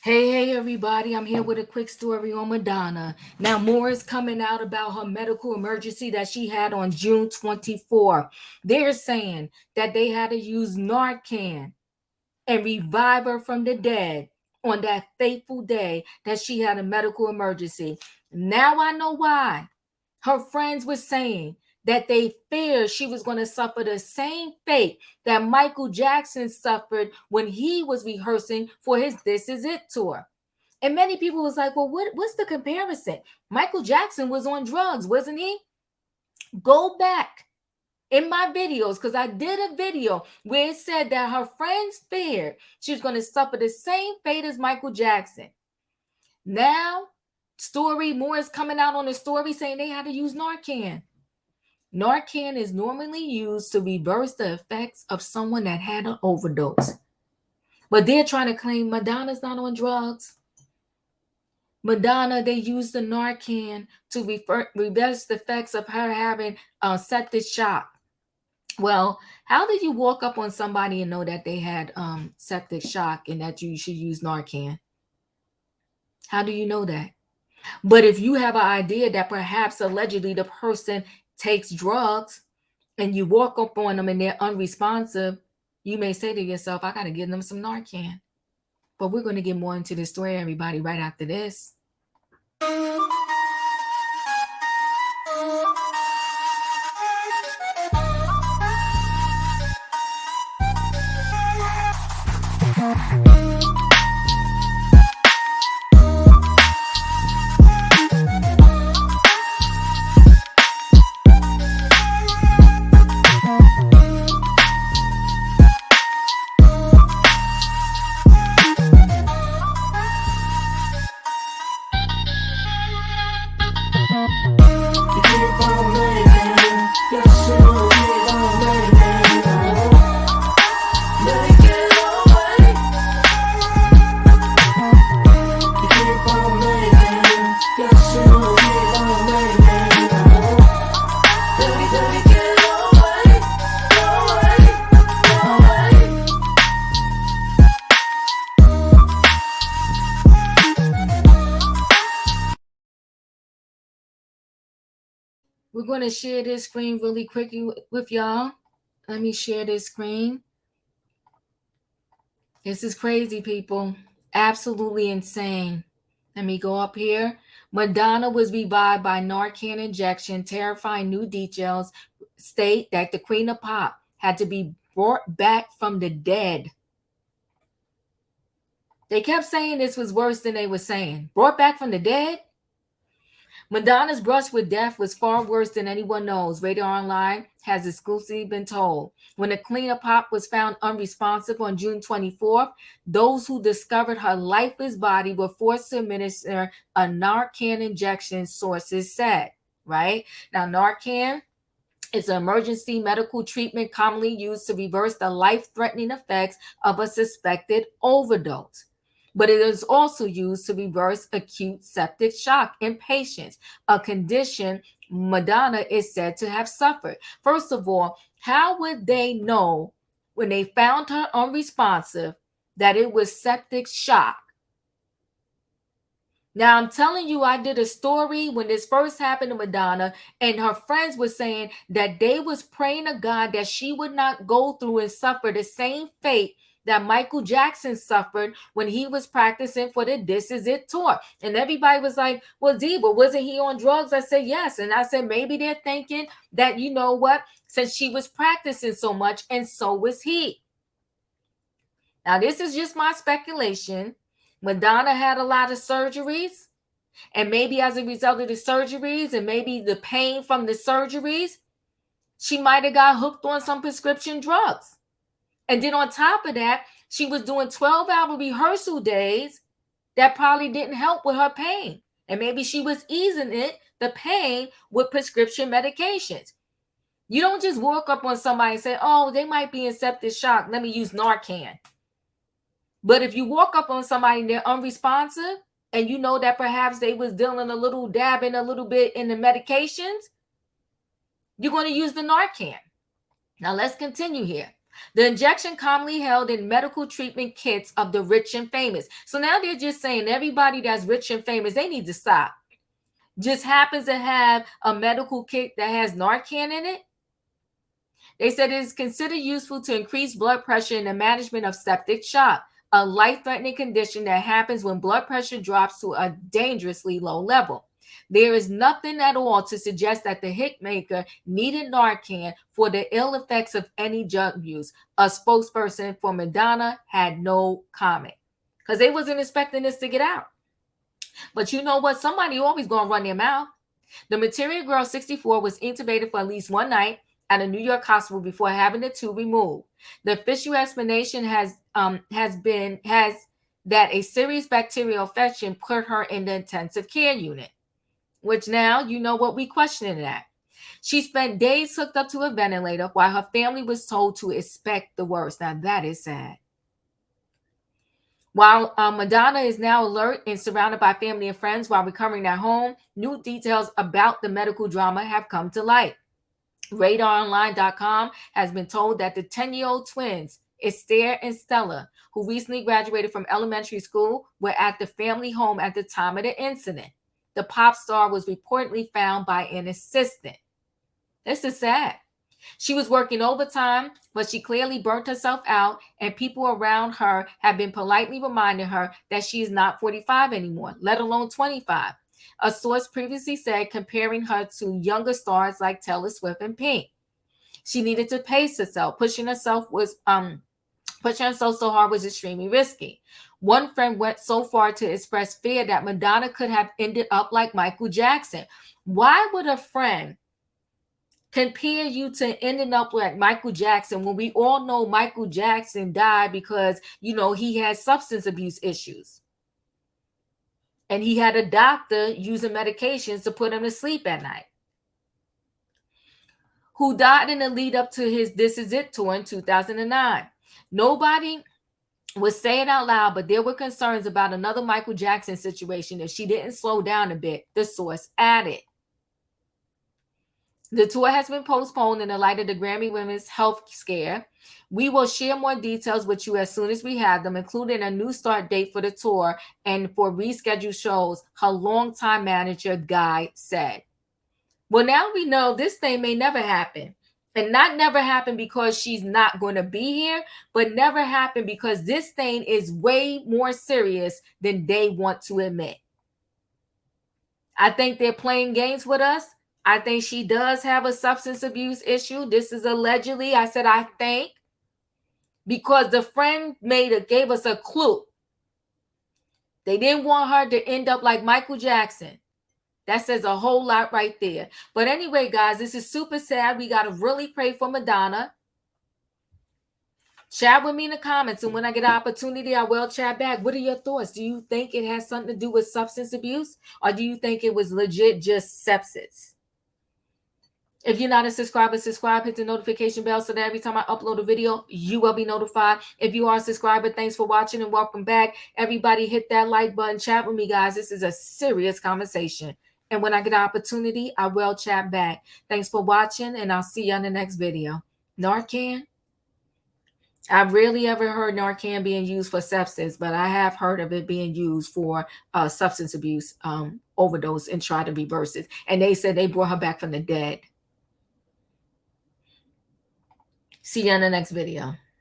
Hey, everybody. I'm here with a quick story on Madonna. Now, more is coming out about her medical emergency that she had on June 24th. They're saying that they had to use Narcan and revive her from the dead on that fateful day that she had a medical emergency. Now I know why. Her friends were saying that they feared she was going to suffer the same fate that Michael Jackson suffered when he was rehearsing for his This Is It tour. And many people was like, well, what's the comparison? Michael Jackson was on drugs, wasn't he? Go back in my videos, because I did a video where it said that her friends feared she was going to suffer the same fate as Michael Jackson. Now, more is coming out on the story saying they had to use Narcan. Narcan is normally used to reverse the effects of someone that had an overdose. But they're trying to claim Madonna's not on drugs. Madonna, they used the Narcan to reverse the effects of her having septic shock. Well, how did you walk up on somebody and know that they had septic shock and that you should use Narcan? How do you know that? But if you have an idea that perhaps allegedly the person takes drugs and you walk up on them and they're unresponsive, you may say to yourself, I got to give them some Narcan. But we're going to get more into this story, everybody, right after this. We're going to share this screen really quickly with y'all. Let me share this screen. This is crazy, people. Absolutely insane. Let me go up here. Madonna was revived by Narcan injection. Terrifying new details state that the Queen of Pop had to be brought back from the dead. They kept saying this was worse than they were saying. Brought back from the dead? Madonna's brush with death was far worse than anyone knows. Radar Online has exclusively been told. When the Queen of Pop was found unresponsive on June 24th, those who discovered her lifeless body were forced to administer a Narcan injection, sources said. Right? Now, Narcan is an emergency medical treatment commonly used to reverse the life-threatening effects of a suspected overdose. But it is also used to reverse acute septic shock in patients, a condition Madonna is said to have suffered. First of all, how would they know when they found her unresponsive that it was septic shock? Now, I'm telling you, I did a story when this first happened to Madonna, and her friends were saying that they was praying to God that she would not go through and suffer the same fate that Michael Jackson suffered when he was practicing for the This Is It tour. And everybody was like, well, D, but wasn't he on drugs? I said, yes. And I said, maybe they're thinking that, you know what, since she was practicing so much, and so was he. Now, this is just my speculation. Madonna had a lot of surgeries, and maybe as a result of the surgeries and maybe the pain from the surgeries, she might have got hooked on some prescription drugs. And then on top of that, she was doing 12-hour rehearsal days that probably didn't help with her pain. And maybe she was easing the pain, with prescription medications. You don't just walk up on somebody and say, oh, they might be in septic shock, let me use Narcan. But if you walk up on somebody and they're unresponsive, and you know that perhaps they was dabbing a little bit in the medications, you're going to use the Narcan. Now let's continue here. The injection commonly held in medical treatment kits of the rich and famous. So now they're just saying everybody that's rich and famous, they need to stop. Just happens to have a medical kit that has Narcan in it. They said it is considered useful to increase blood pressure in the management of septic shock, a life-threatening condition that happens when blood pressure drops to a dangerously low level. There is nothing at all to suggest that the hit maker needed Narcan for the ill effects of any drug use. A spokesperson for Madonna had no comment because they wasn't expecting this to get out. But you know what? Somebody always gonna run their mouth. The Material Girl 64 was intubated for at least one night at a New York hospital before having the tube removed. The official explanation has that a serious bacterial infection put her in the intensive care unit, which now you know what we questioning that. She spent days hooked up to a ventilator while her family was told to expect the worst. Now that is sad. While Madonna is now alert and surrounded by family and friends while recovering at home, new details about the medical drama have come to light. RadarOnline.com has been told that the 10-year-old twins, Esther and Stella, who recently graduated from elementary school, were at the family home at the time of the incident. The pop star was reportedly found by an assistant. This is sad. She was working overtime, but she clearly burnt herself out, and people around her have been politely reminding her that she is not 45 anymore, let alone 25. A source previously said, comparing her to younger stars like Taylor Swift and Pink. She needed to pace herself. Pushing herself so hard was extremely risky. One friend went so far to express fear that Madonna could have ended up like Michael Jackson. Why would a friend compare you to ending up like Michael Jackson when we all know Michael Jackson died because, he had substance abuse issues? And he had a doctor using medications to put him to sleep at night, who died in the lead up to his This Is It tour in 2009. Nobody would say it out loud, but there were concerns about another Michael Jackson situation if she didn't slow down a bit, the source added. The tour has been postponed in the light of the Grammy Women's health scare. We will share more details with you as soon as we have them, including a new start date for the tour and for rescheduled shows, her longtime manager, Guy, said. Well, now we know this thing may never happen. And not never happen because she's not going to be here, but never happen because this thing is way more serious than they want to admit. I think they're playing games with us. I think she does have a substance abuse issue. This is allegedly, I said, I think, because the friend gave us a clue. They didn't want her to end up like Michael Jackson. That says a whole lot right there. But anyway, guys, this is super sad. We got to really pray for Madonna. Chat with me in the comments, and when I get an opportunity, I will chat back. What are your thoughts? Do you think it has something to do with substance abuse, or do you think it was legit just sepsis? If you're not a subscriber, subscribe, hit the notification bell so that every time I upload a video, you will be notified. If you are a subscriber, thanks for watching and welcome back. Everybody hit that like button. Chat with me, guys. This is a serious conversation. And when I get an opportunity, I will chat back. Thanks for watching, and I'll see you on the next video. Narcan? I've rarely ever heard Narcan being used for sepsis, but I have heard of it being used for substance abuse, overdose, and try to reverse it. And they said they brought her back from the dead. See you in the next video.